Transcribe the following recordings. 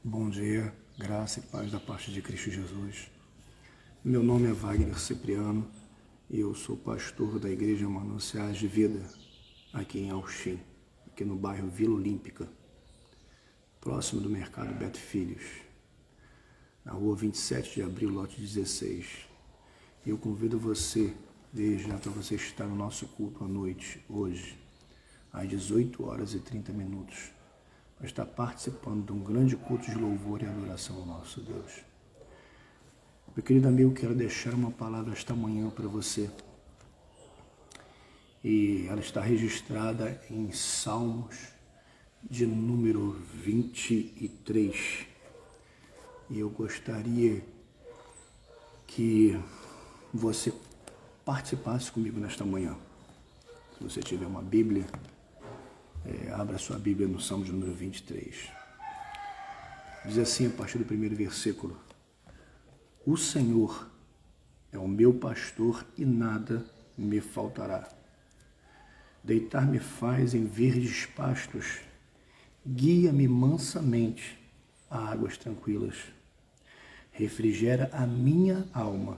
Bom dia, graça e paz da parte de Cristo Jesus. Meu nome é Wagner Cipriano e eu sou pastor da Igreja Mananciais de Vida, aqui em Auxim, aqui no bairro Vila Olímpica, próximo do Mercado Beto Filhos, na rua 27 de abril, lote 16. E eu convido você, desde já, para você estar no nosso culto à noite, hoje, às 18 horas e 30 minutos, para estar participando de um grande culto de louvor e adoração ao nosso Deus. Meu querido amigo, quero deixar uma palavra esta manhã para você. E ela está registrada em Salmos de número 23. E eu gostaria que você participasse comigo nesta manhã. Se você tiver uma Bíblia, abra sua Bíblia no Salmo de número 23. Diz assim, a partir do primeiro versículo: O Senhor é o meu pastor e nada me faltará. Deitar-me faz em verdes pastos, guia-me mansamente a águas tranquilas. Refrigera a minha alma,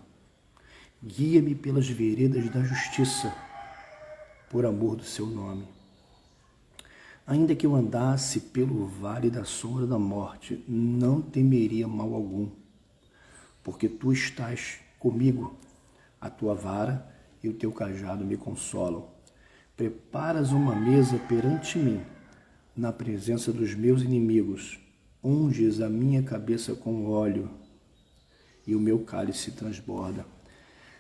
guia-me pelas veredas da justiça, por amor do seu nome. Ainda que eu andasse pelo vale da sombra da morte, não temeria mal algum, porque tu estás comigo, a tua vara e o teu cajado me consolam. Preparas uma mesa perante mim, na presença dos meus inimigos, unges a minha cabeça com óleo, e o meu cálice transborda.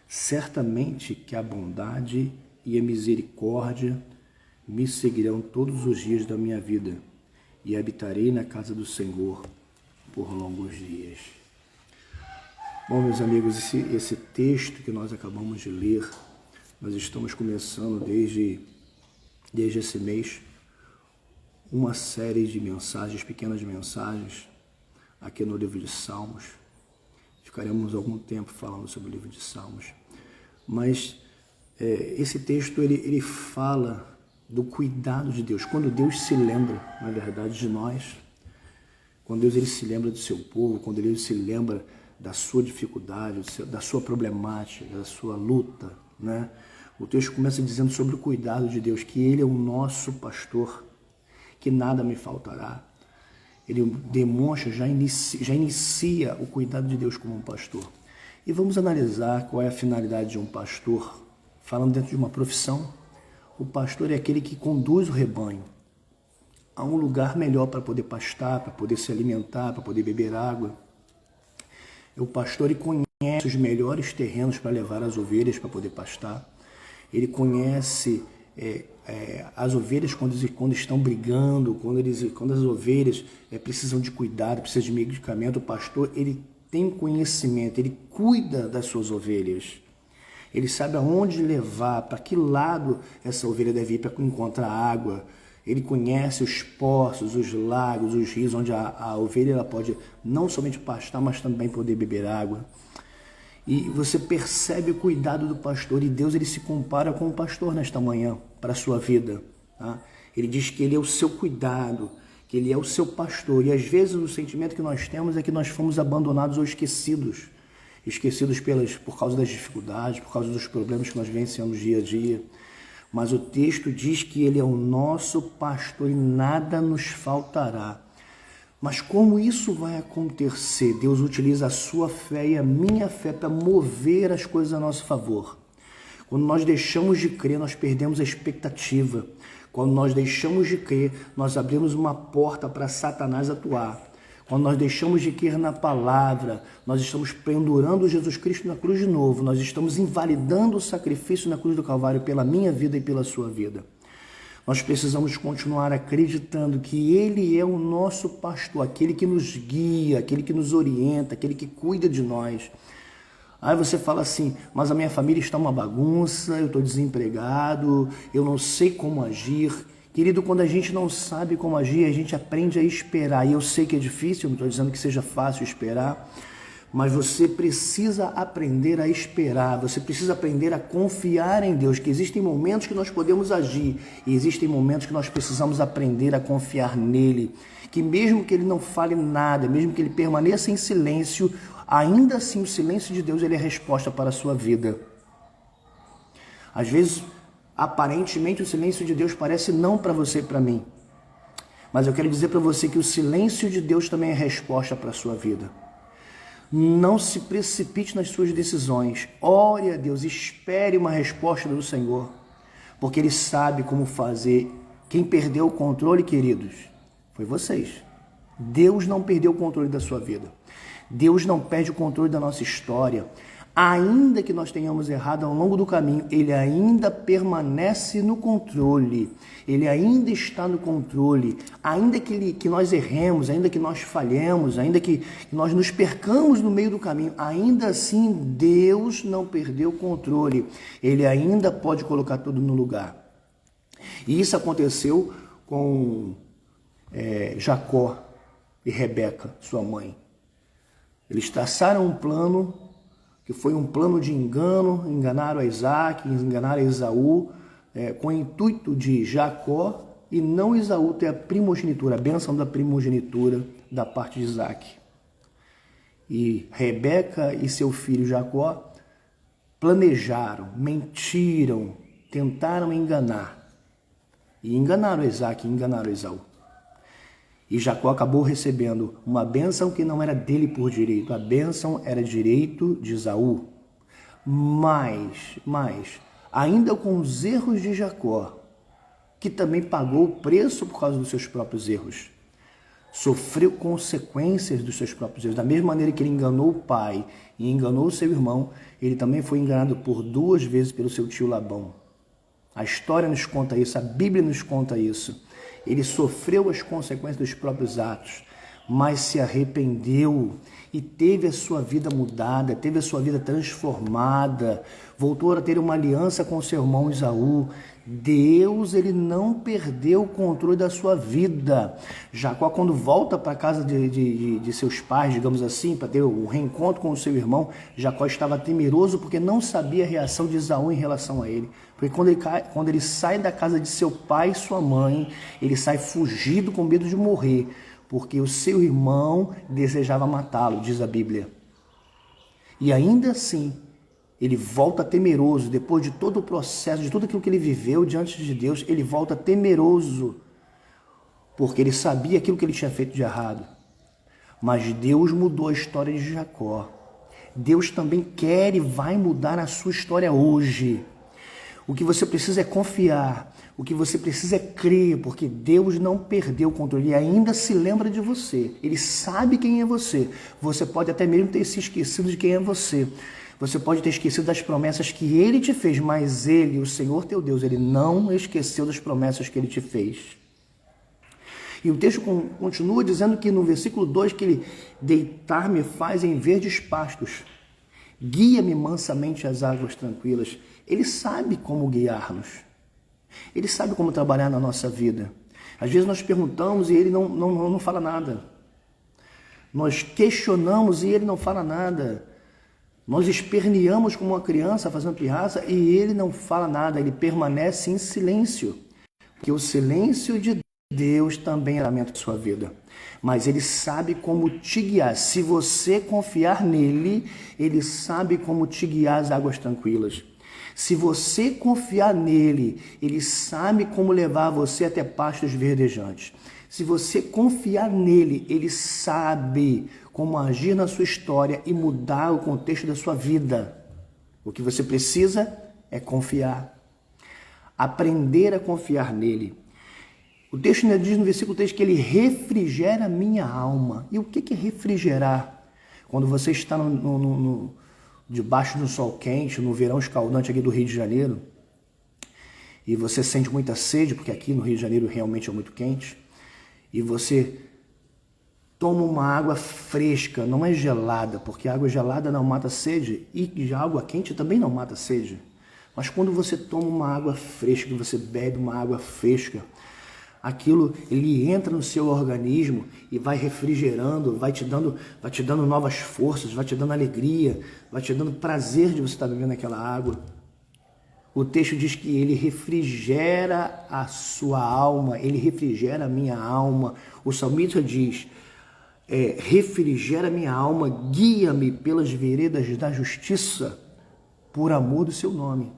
Certamente que a bondade e a misericórdia me seguirão todos os dias da minha vida, e habitarei na casa do Senhor por longos dias. Bom, meus amigos, esse texto que nós acabamos de ler, nós estamos começando desde esse mês uma série de mensagens, pequenas mensagens, aqui no livro de Salmos. Ficaremos algum tempo falando sobre o livro de Salmos, mas esse texto ele fala do cuidado de Deus. Quando Deus se lembra, na verdade, de nós, quando Deus ele se lembra do seu povo, quando Deus se lembra da sua dificuldade, da sua problemática, da sua luta, né? O texto começa dizendo sobre o cuidado de Deus, que Ele é o nosso pastor, que nada me faltará. Ele demonstra, já inicia o cuidado de Deus como um pastor. E vamos analisar qual é a finalidade de um pastor, falando dentro de uma profissão. O pastor é aquele que conduz o rebanho a um lugar melhor para poder pastar, para poder se alimentar, para poder beber água. O pastor ele conhece os melhores terrenos para levar as ovelhas para poder pastar. Ele conhece as ovelhas quando estão brigando, quando as ovelhas precisam de cuidado, precisam de medicamento. O pastor ele tem conhecimento, ele cuida das suas ovelhas. Ele sabe aonde levar, para que lado essa ovelha deve ir para encontrar água. Ele conhece os poços, os lagos, os rios, onde a ovelha ela pode não somente pastar, mas também poder beber água. E você percebe o cuidado do pastor, e Deus ele se compara com o pastor nesta manhã, para a sua vida. Tá? Ele diz que ele é o seu cuidado, que ele é o seu pastor. E às vezes o sentimento que nós temos é que nós fomos abandonados ou esquecidos por causa das dificuldades, por causa dos problemas que nós vencemos dia a dia. Mas o texto diz que ele é o nosso pastor e nada nos faltará. Mas como isso vai acontecer? Deus utiliza a sua fé e a minha fé para mover as coisas a nosso favor. Quando nós deixamos de crer, nós perdemos a expectativa. Quando nós deixamos de crer, nós abrimos uma porta para Satanás atuar. Quando nós deixamos de crer na palavra, nós estamos pendurando Jesus Cristo na cruz de novo. Nós estamos invalidando o sacrifício na cruz do Calvário pela minha vida e pela sua vida. Nós precisamos continuar acreditando que Ele é o nosso pastor, aquele que nos guia, aquele que nos orienta, aquele que cuida de nós. Aí você fala assim, mas a minha família está uma bagunça, eu estou desempregado, eu não sei como agir. Querido, quando a gente não sabe como agir, a gente aprende a esperar. E eu sei que é difícil, eu não estou dizendo que seja fácil esperar, Mas você precisa aprender a esperar, você precisa aprender a confiar em Deus, que existem momentos que nós podemos agir e existem momentos que nós precisamos aprender a confiar nele, que mesmo que ele não fale nada, mesmo que ele permaneça em silêncio, ainda assim o silêncio de Deus ele é a resposta para a sua vida. Às vezes, aparentemente o silêncio de Deus parece não para você e para mim, mas eu quero dizer para você que o silêncio de Deus também é a resposta para a sua vida. Não se precipite nas suas decisões. Ore a Deus, espere uma resposta do Senhor, porque Ele sabe como fazer. Quem perdeu o controle, queridos, foi vocês. Deus não perdeu o controle da sua vida. Deus não perde o controle da nossa história. Ainda que nós tenhamos errado ao longo do caminho, Ele ainda permanece no controle. Ele ainda está no controle. Ainda que nós erremos, ainda que nós falhemos, ainda que nós nos percamos no meio do caminho, ainda assim Deus não perdeu o controle. Ele ainda pode colocar tudo no lugar. E isso aconteceu com Jacó e Rebeca, sua mãe. Eles traçaram um plano que foi um plano de engano, enganaram a Isaac, enganaram a Esaú, com o intuito de Jacó e não Esaú ter a primogenitura, a bênção da primogenitura da parte de Isaac. E Rebeca e seu filho Jacó planejaram, mentiram, tentaram enganar. E enganaram Isaac, enganaram Esaú. E Jacó acabou recebendo uma bênção que não era dele por direito. A bênção era direito de Esaú. Mas, ainda com os erros de Jacó, que também pagou o preço por causa dos seus próprios erros, sofreu consequências dos seus próprios erros. Da mesma maneira que ele enganou o pai e enganou o seu irmão, ele também foi enganado por 2 vezes pelo seu tio Labão. A história nos conta isso, a Bíblia nos conta isso. Ele sofreu as consequências dos próprios atos, mas se arrependeu e teve a sua vida mudada, teve a sua vida transformada, voltou a ter uma aliança com seu irmão Esaú. Deus, ele não perdeu o controle da sua vida. Jacó, quando volta para a casa de seus pais, digamos assim, para ter um reencontro com o seu irmão, Jacó estava temeroso porque não sabia a reação de Esaú em relação a ele. Porque quando ele sai da casa de seu pai e sua mãe, ele sai fugido com medo de morrer, porque o seu irmão desejava matá-lo, diz a Bíblia. E ainda assim, ele volta temeroso, depois de todo o processo, de tudo aquilo que ele viveu diante de Deus, ele volta temeroso, porque ele sabia aquilo que ele tinha feito de errado. Mas Deus mudou a história de Jacó. Deus também quer e vai mudar a sua história hoje. O que você precisa é confiar, o que você precisa é crer, porque Deus não perdeu o controle e ainda se lembra de você. Ele sabe quem é você. Você pode até mesmo ter se esquecido de quem é você. Você pode ter esquecido das promessas que Ele te fez, mas Ele, o Senhor teu Deus, Ele não esqueceu das promessas que Ele te fez. E o texto continua dizendo que no versículo 2 que Ele deitar-me faz em verdes pastos, guia-me mansamente às águas tranquilas. Ele sabe como guiar-nos. Ele sabe como trabalhar na nossa vida. Às vezes nós perguntamos e Ele não fala nada. Nós questionamos e Ele não fala nada. Nós esperneamos como uma criança fazendo pirraça e Ele não fala nada. Ele permanece em silêncio. Porque o silêncio de Deus também é lamento da sua vida. Mas Ele sabe como te guiar. Se você confiar nele, Ele sabe como te guiar às águas tranquilas. Se você confiar nele, Ele sabe como levar você até pastos verdejantes. Se você confiar nele, Ele sabe como agir na sua história e mudar o contexto da sua vida. O que você precisa é confiar. Aprender a confiar nele. O texto diz no versículo 3 que Ele refrigera a minha alma. E o que é refrigerar? Quando você está debaixo do sol quente, no verão escaldante aqui do Rio de Janeiro, e você sente muita sede, porque aqui no Rio de Janeiro realmente é muito quente, e você toma uma água fresca, não é gelada, porque a água gelada não mata sede, e a água quente também não mata sede. Mas quando você toma uma água fresca, você bebe uma água fresca, aquilo, ele entra no seu organismo e vai refrigerando, vai te dando novas forças, vai te dando alegria, vai te dando prazer de você estar bebendo aquela água. O texto diz que ele refrigera a sua alma, ele refrigera a minha alma. O salmista diz, refrigera a minha alma, guia-me pelas veredas da justiça, por amor do seu nome.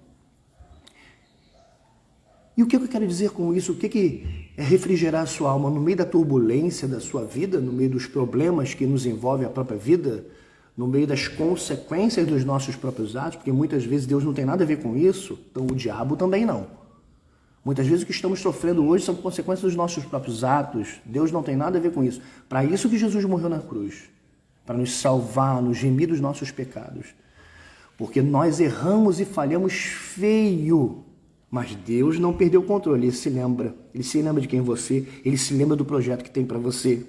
E o que eu quero dizer com isso? O que é refrigerar a sua alma no meio da turbulência da sua vida, no meio dos problemas que nos envolvem a própria vida, no meio das consequências dos nossos próprios atos, porque muitas vezes Deus não tem nada a ver com isso, então o diabo também não. Muitas vezes o que estamos sofrendo hoje são consequências dos nossos próprios atos, Deus não tem nada a ver com isso. Para isso que Jesus morreu na cruz, para nos salvar, nos remir dos nossos pecados. Porque nós erramos e falhamos feio, mas Deus não perdeu o controle, Ele se lembra de quem você, Ele se lembra do projeto que tem para você.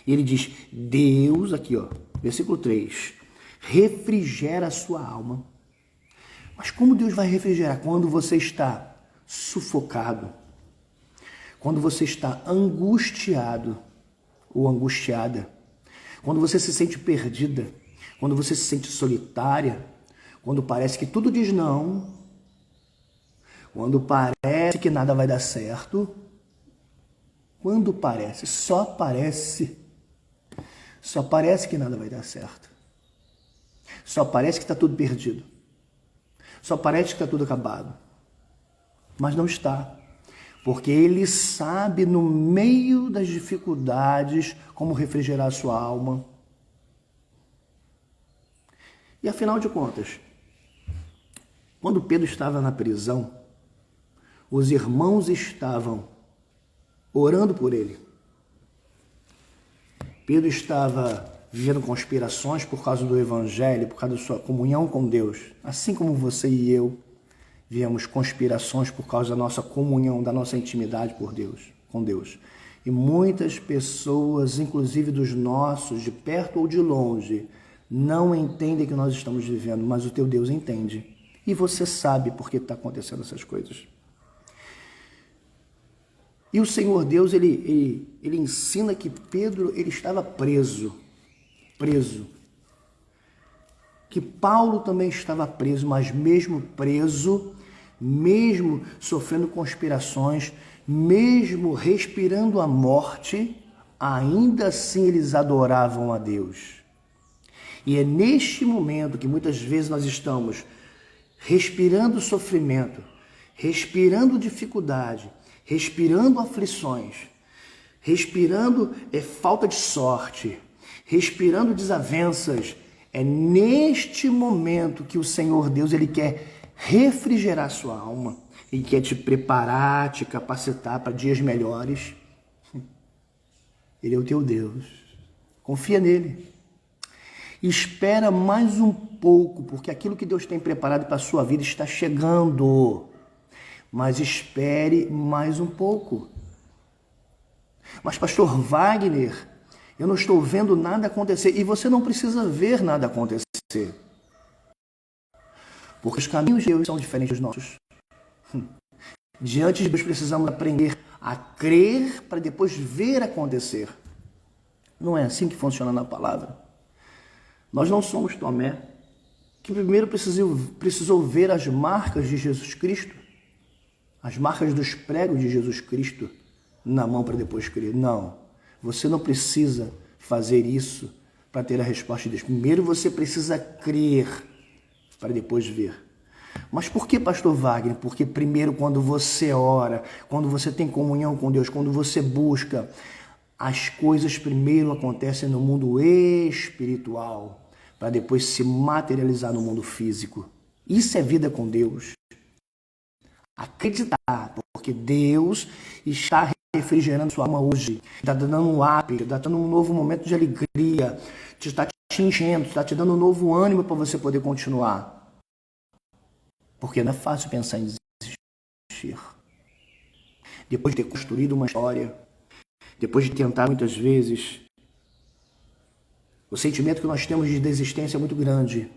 E Ele diz, Deus, aqui ó, versículo 3, refrigera a sua alma. Mas como Deus vai refrigerar? Quando você está sufocado, quando você está angustiado ou angustiada, quando você se sente perdida, quando você se sente solitária, quando parece que tudo diz não, quando parece que nada vai dar certo, quando parece, só parece que nada vai dar certo, só parece que está tudo perdido, só parece que está tudo acabado, mas não está, porque Ele sabe no meio das dificuldades como refrigerar a sua alma. E afinal de contas, quando Pedro estava na prisão, os irmãos estavam orando por ele. Pedro estava vivendo conspirações por causa do Evangelho, por causa da sua comunhão com Deus. Assim como você e eu vivemos conspirações por causa da nossa comunhão, da nossa intimidade com Deus. E muitas pessoas, inclusive dos nossos, de perto ou de longe, não entendem o que nós estamos vivendo, mas o teu Deus entende. E você sabe por que está acontecendo essas coisas. E o Senhor Deus, ele ensina que Pedro, ele estava preso. Que Paulo também estava preso, mas mesmo preso, mesmo sofrendo conspirações, mesmo respirando a morte, ainda assim eles adoravam a Deus. E é neste momento que muitas vezes nós estamos respirando sofrimento, respirando dificuldade, respirando aflições, respirando falta de sorte, respirando desavenças. É neste momento que o Senhor Deus, Ele quer refrigerar a sua alma. Ele quer te preparar, te capacitar para dias melhores. Ele é o teu Deus. Confia nele. Espera mais um pouco, porque aquilo que Deus tem preparado para a sua vida está chegando. Mas espere mais um pouco. Mas pastor Wagner, eu não estou vendo nada acontecer. E você não precisa ver nada acontecer. Porque os caminhos de Deus são diferentes dos nossos. Diante de Deus precisamos aprender a crer para depois ver acontecer. Não é assim que funciona na palavra. Nós não somos Tomé, que primeiro precisou ver as marcas de Jesus Cristo, as marcas dos pregos de Jesus Cristo na mão para depois crer. Não, você não precisa fazer isso para ter a resposta de Deus. Primeiro você precisa crer para depois ver. Mas por que, pastor Wagner? Porque primeiro quando você ora, quando você tem comunhão com Deus, quando você busca, as coisas primeiro acontecem no mundo espiritual, para depois se materializar no mundo físico. Isso é vida com Deus. Acreditar, porque Deus está refrigerando sua alma hoje, está dando um up, está dando um novo momento de alegria, está te enchendo, está te dando um novo ânimo para você poder continuar. Porque não é fácil pensar em desistir. Depois de ter construído uma história, depois de tentar muitas vezes, o sentimento que nós temos de desistência é muito grande.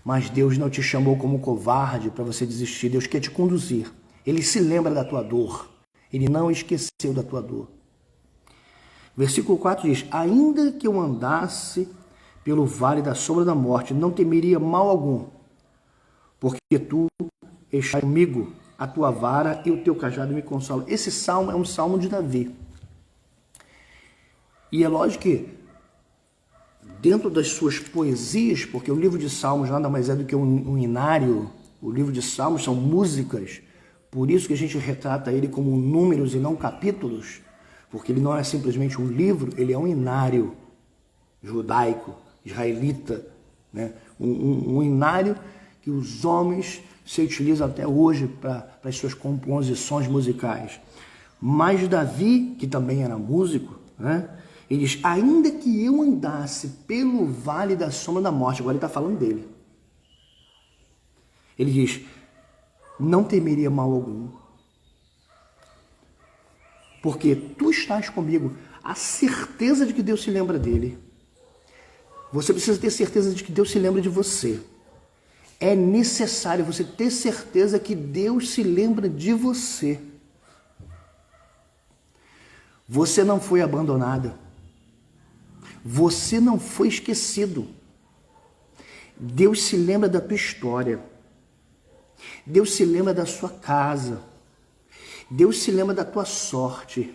Mas Deus não te chamou como covarde para você desistir. Deus quer te conduzir. Ele se lembra da tua dor. Ele não esqueceu da tua dor. Versículo 4 diz: ainda que eu andasse pelo vale da sombra da morte, não temeria mal algum, porque tu estás comigo, a tua vara e o teu cajado me consolam. Esse salmo é um salmo de Davi. E é lógico que, dentro das suas poesias, porque o livro de Salmos nada mais é do que um inário, o livro de Salmos são músicas, por isso que a gente retrata ele como números e não capítulos, porque ele não é simplesmente um livro, ele é um inário judaico, israelita, né? Um inário que os homens se utilizam até hoje para as suas composições musicais. Mas Davi, que também era músico, né? Ele diz: ainda que eu andasse pelo vale da sombra da morte, agora ele está falando dele. Ele diz: não temeria mal algum, porque tu estás comigo. A certeza de que Deus se lembra dele. Você precisa ter certeza de que Deus se lembra de você. É necessário você ter certeza que Deus se lembra de você. Você não foi abandonada. Você não foi esquecido. Deus se lembra da tua história. Deus se lembra da sua casa. Deus se lembra da tua sorte.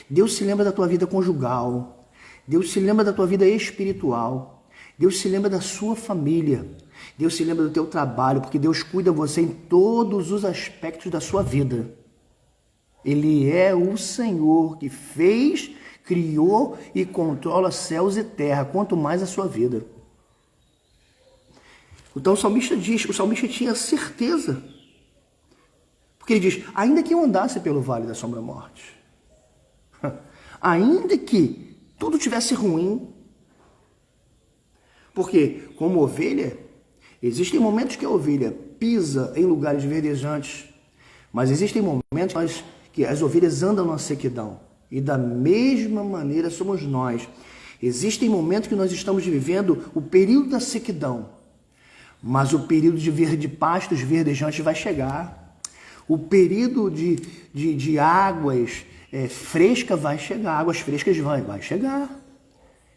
Deus se lembra da tua vida conjugal. Deus se lembra da tua vida espiritual. Deus se lembra da sua família. Deus se lembra do teu trabalho, porque Deus cuida de você em todos os aspectos da sua vida. Ele é o Senhor que fez, criou e controla céus e terra, quanto mais a sua vida. Então o salmista tinha certeza. Porque ele diz: ainda que eu andasse pelo vale da sombra da morte, ainda que tudo tivesse ruim, porque como ovelha, existem momentos que a ovelha pisa em lugares verdejantes, mas existem momentos que as ovelhas andam na sequidão. E da mesma maneira somos nós. Existem momentos que nós estamos vivendo o período da sequidão, mas o período de pastos verdejantes vai chegar. O período de águas frescas vai chegar. Águas frescas vai chegar.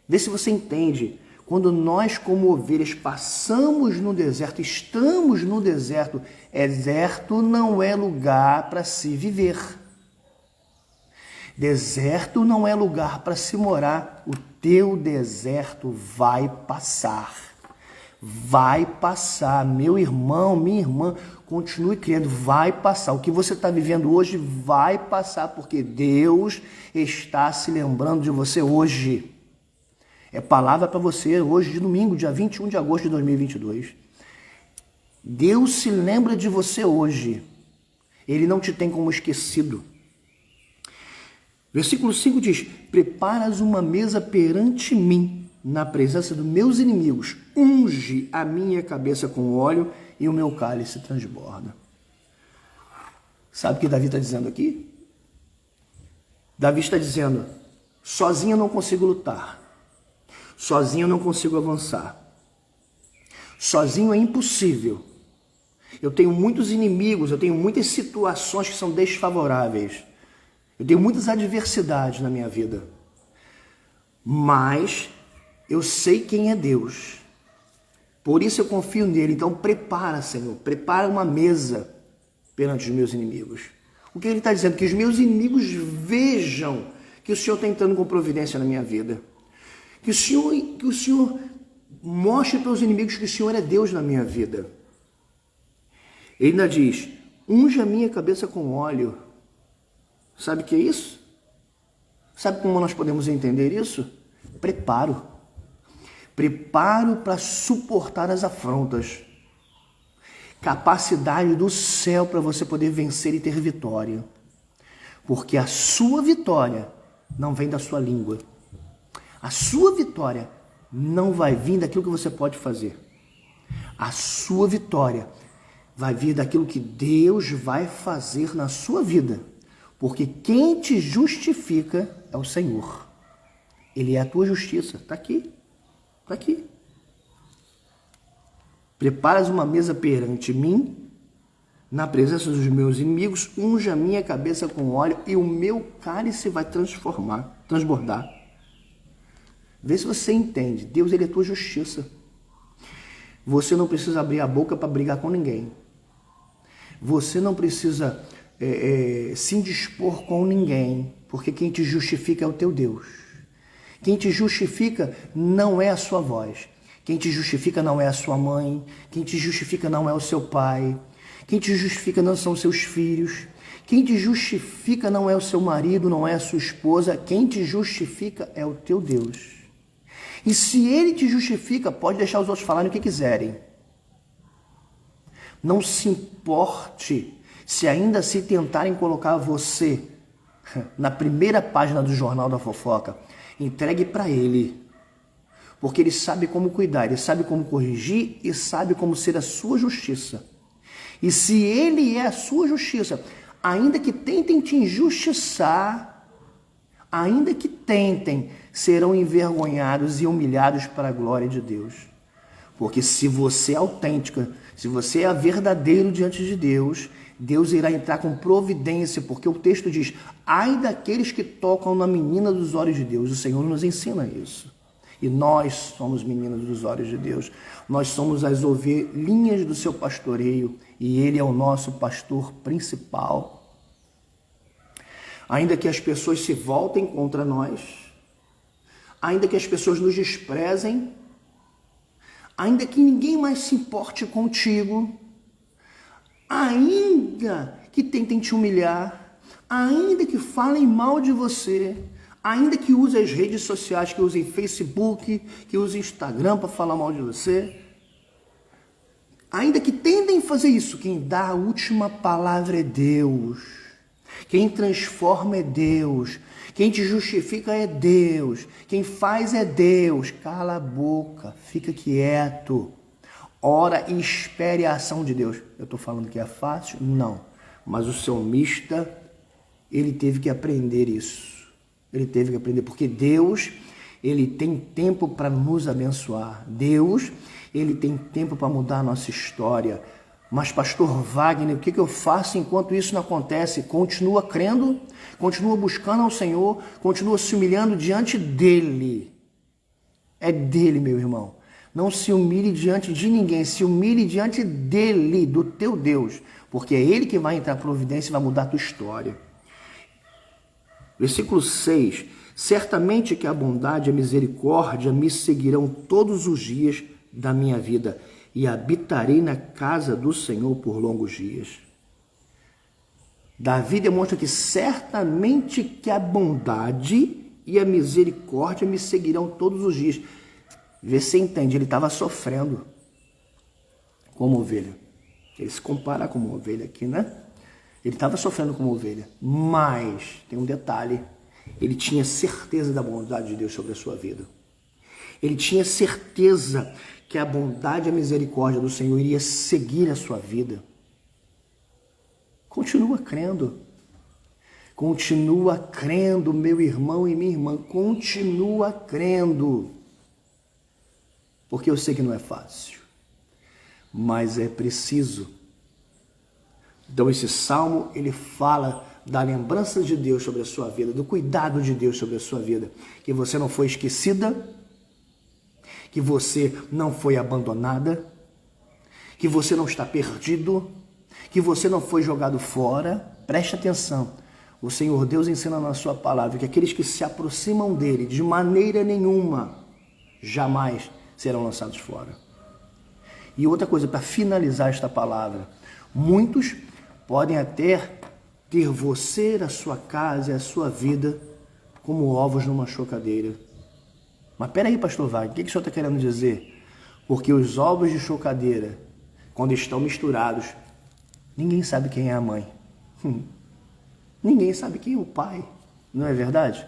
Vê se você entende. Quando nós, como ovelhas, passamos no deserto, estamos no deserto, deserto não é lugar para se viver. Deserto não é lugar para se morar. O teu deserto vai passar. Vai passar. Meu irmão, minha irmã, continue crendo, vai passar. O que você está vivendo hoje vai passar, porque Deus está se lembrando de você hoje. É palavra para você hoje, de domingo, dia 21 de agosto de 2022. Deus se lembra de você hoje. Ele não te tem como esquecido. Versículo 5 diz: preparas uma mesa perante mim, na presença dos meus inimigos. Unge a minha cabeça com óleo e o meu cálice transborda. Sabe o que Davi está dizendo aqui? Davi está dizendo: sozinho eu não consigo lutar. Sozinho eu não consigo avançar. Sozinho é impossível. Eu tenho muitos inimigos, eu tenho muitas situações que são desfavoráveis. Eu tenho muitas adversidades na minha vida. Mas eu sei quem é Deus. Por isso eu confio nele. Então prepara, Senhor, prepara uma mesa perante os meus inimigos. O que ele está dizendo? Que os meus inimigos vejam que o Senhor está entrando com providência na minha vida. Que o Senhor mostre para os inimigos que o Senhor é Deus na minha vida. Ele ainda diz: unge a minha cabeça com óleo. Sabe o que é isso? Sabe como nós podemos entender isso? Preparo. Preparo para suportar as afrontas. Capacidade do céu para você poder vencer e ter vitória. Porque a sua vitória não vem da sua língua. A sua vitória não vai vir daquilo que você pode fazer. A sua vitória vai vir daquilo que Deus vai fazer na sua vida. Porque quem te justifica é o Senhor. Ele é a tua justiça. Está aqui. Está aqui. Preparas uma mesa perante mim, Na presença dos meus inimigos, unja a minha cabeça com óleo e o meu cálice vai transbordar. Vê se você entende. Deus, ele é tua justiça. Você não precisa abrir a boca para brigar com ninguém. Você não precisa se indispor com ninguém, porque quem te justifica é o teu Deus. Quem te justifica não é a sua voz. Quem te justifica não é a sua mãe. Quem te justifica não é o seu pai. Quem te justifica não são seus filhos. Quem te justifica não é o seu marido, não é a sua esposa. Quem te justifica é o teu Deus. E se ele te justifica, pode deixar os outros falarem o que quiserem. Não se importe se ainda se tentarem colocar você na primeira página do Jornal da Fofoca. Entregue para ele. Porque ele sabe como cuidar, ele sabe como corrigir e sabe como ser a sua justiça. E se ele é a sua justiça, ainda que tentem te injustiçar, ainda que tentem, serão envergonhados e humilhados para a glória de Deus. Porque se você é autêntica, se você é verdadeiro diante de Deus, Deus irá entrar com providência, porque o texto diz, ai daqueles que tocam na menina dos olhos de Deus. O Senhor nos ensina isso. E nós somos meninos dos olhos de Deus. Nós somos as ovelhinhas do seu pastoreio e ele é o nosso pastor principal. Ainda que as pessoas se voltem contra nós, ainda que as pessoas nos desprezem, ainda que ninguém mais se importe contigo, ainda que tentem te humilhar, ainda que falem mal de você, ainda que use as redes sociais, que usem Facebook, que usem Instagram para falar mal de você, ainda que tentem fazer isso, quem dá a última palavra é Deus. Quem transforma é Deus. Quem te justifica é Deus. Quem faz é Deus. Cala a boca, fica quieto. Ora e espere a ação de Deus. Eu estou falando que é fácil? Não. Mas o salmista, ele teve que aprender isso. Ele teve que aprender, porque Deus, ele tem tempo para nos abençoar. Deus, ele tem tempo para mudar a nossa história. Mas, pastor Wagner, o que eu faço enquanto isso não acontece? Continua crendo, continua buscando ao Senhor, continua se humilhando diante dEle. É dEle, meu irmão. Não se humilhe diante de ninguém, se humilhe diante dEle, do teu Deus. Porque é Ele que vai entrar em providência e vai mudar a tua história. Versículo 6. Certamente que a bondade e a misericórdia me seguirão todos os dias da minha vida e habitarei na casa do Senhor por longos dias. Davi demonstra que certamente que a bondade e a misericórdia me seguirão todos os dias. Vê se você entende, ele estava sofrendo como ovelha. Ele se compara com uma ovelha aqui, né? Ele estava sofrendo como ovelha, mas tem um detalhe, ele tinha certeza da bondade de Deus sobre a sua vida. Ele tinha certeza que a bondade e a misericórdia do Senhor iria seguir a sua vida. Continua crendo. Continua crendo, meu irmão e minha irmã. Continua crendo. Porque eu sei que não é fácil, mas é preciso. Então esse salmo, ele fala da lembrança de Deus sobre a sua vida, do cuidado de Deus sobre a sua vida, que você não foi esquecida, que você não foi abandonada, que você não está perdido, que você não foi jogado fora. Preste atenção, o Senhor Deus ensina na sua palavra que aqueles que se aproximam dele de maneira nenhuma, jamais serão lançados fora. E outra coisa, para finalizar esta palavra, muitos podem até ter você, a sua casa e a sua vida como ovos numa chocadeira. Mas peraí, pastor Wagner, o que o senhor está querendo dizer? Porque os ovos de chocadeira, quando estão misturados, ninguém sabe quem é a mãe. Ninguém sabe quem é o pai, não é verdade?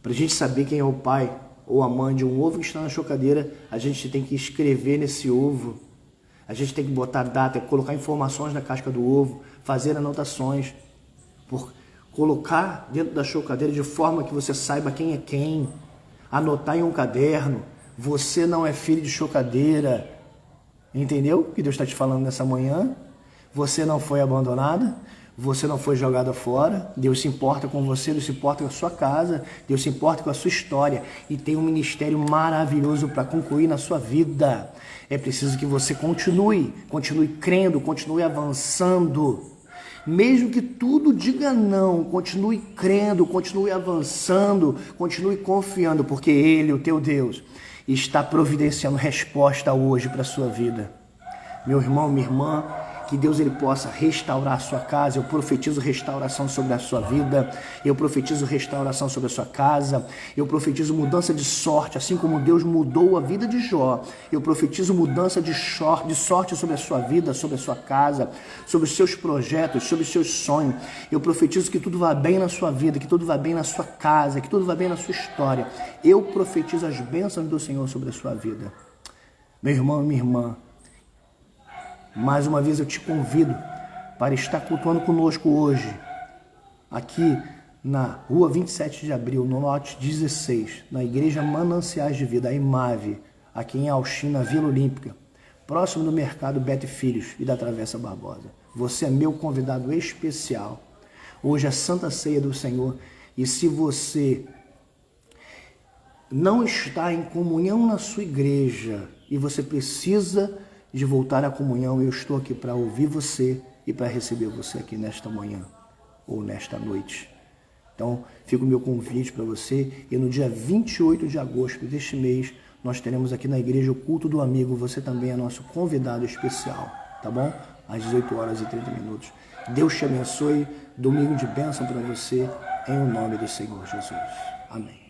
Para a gente saber quem é o pai ou a mãe de um ovo que está na chocadeira, a gente tem que escrever nesse ovo. A gente tem que botar data, colocar informações na casca do ovo, fazer anotações, colocar dentro da chocadeira de forma que você saiba quem é quem, anotar em um caderno. Você não é filho de chocadeira, entendeu o que Deus está te falando nessa manhã? Você não foi abandonada, você não foi jogada fora. Deus se importa com você, Deus se importa com a sua casa, Deus se importa com a sua história e tem um ministério maravilhoso para concluir na sua vida. É preciso que você continue crendo, continue avançando. Mesmo que tudo diga não, continue crendo, continue avançando, continue confiando, porque Ele, o teu Deus, está providenciando resposta hoje para a sua vida. Meu irmão, minha irmã, que Deus ele possa restaurar a sua casa. Eu profetizo restauração sobre a sua vida. Eu profetizo restauração sobre a sua casa. Eu profetizo mudança de sorte, assim como Deus mudou a vida de Jó. Eu profetizo mudança de sorte sobre a sua vida, sobre a sua casa, sobre os seus projetos, sobre os seus sonhos. Eu profetizo que tudo vá bem na sua vida, que tudo vá bem na sua casa, que tudo vá bem na sua história. Eu profetizo as bênçãos do Senhor sobre a sua vida. Meu irmão e minha irmã, mais uma vez eu te convido para estar cultuando conosco hoje, aqui na rua 27 de abril, no lote 16, na Igreja Mananciais de Vida, a IMAVE, aqui em Alchina, Vila Olímpica, próximo do Mercado Beto Filhos e da Travessa Barbosa. Você é meu convidado especial. Hoje é a Santa Ceia do Senhor e se você não está em comunhão na sua igreja e você precisa de voltar à comunhão, eu estou aqui para ouvir você e para receber você aqui nesta manhã ou nesta noite. Então, fica o meu convite para você e no dia 28 de agosto deste mês, nós teremos aqui na igreja o culto do amigo, você também é nosso convidado especial, tá bom? Às 18 horas e 30 minutos. Deus te abençoe, domingo de bênção para você, em o nome do Senhor Jesus. Amém.